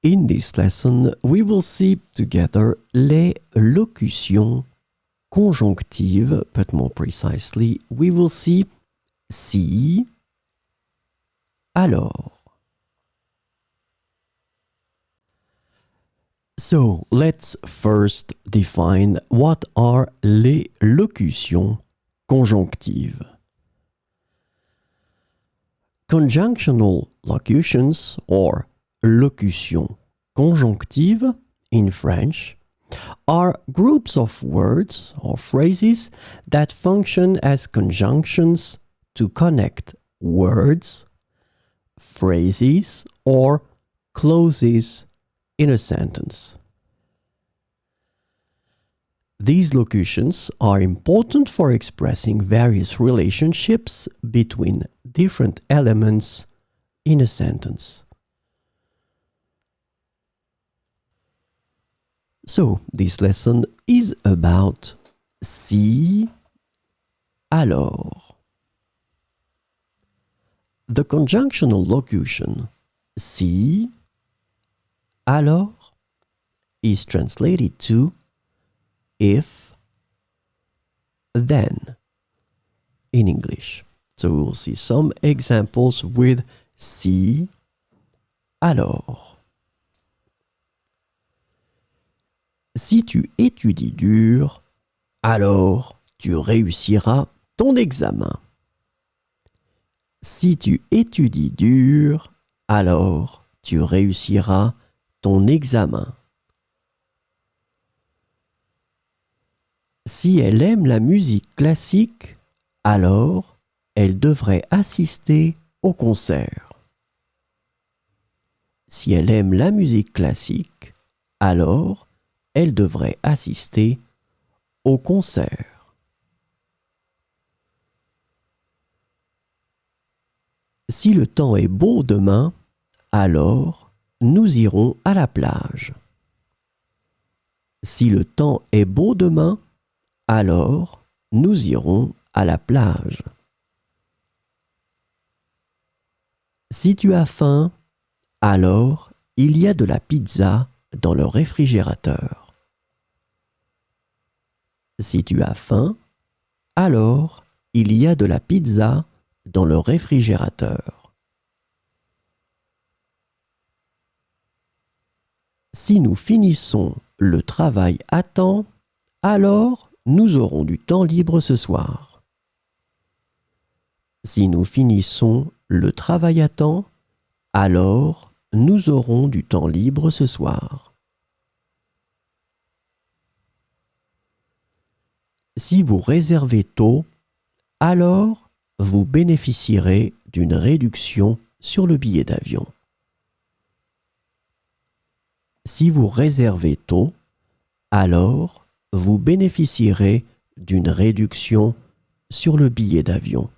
In this lesson, we will see together les locutions conjonctives, but more precisely, we will see si, alors. So, let's first define what are les locutions conjonctives. Conjunctional locutions, or locutions conjonctives in French, are groups of words or phrases that function as conjunctions to connect words, phrases, or clauses in a sentence. These locutions are important for expressing various relationships between different elements in a sentence. So, this lesson is about si, alors. The conjunctional locution si, alors is translated to if, then in English. So we will see some examples with si, alors. Si tu étudies dur, alors tu réussiras ton examen. Si tu étudies dur, alors tu réussiras ton examen. Si elle aime la musique classique, alors elle devrait assister au concert. Si elle aime la musique classique, alors elle devrait assister au concert. Si le temps est beau demain, alors nous irons à la plage. Si le temps est beau demain, alors nous irons à la plage. Si tu as faim, alors il y a de la pizza dans le réfrigérateur. Si tu as faim, alors il y a de la pizza dans le réfrigérateur. Si nous finissons le travail à temps, alors nous aurons du temps libre ce soir. Si nous finissons le travail à temps, alors nous aurons du temps libre ce soir. Si vous réservez tôt, alors vous bénéficierez d'une réduction sur le billet d'avion. Si vous réservez tôt, alors vous bénéficierez d'une réduction sur le billet d'avion.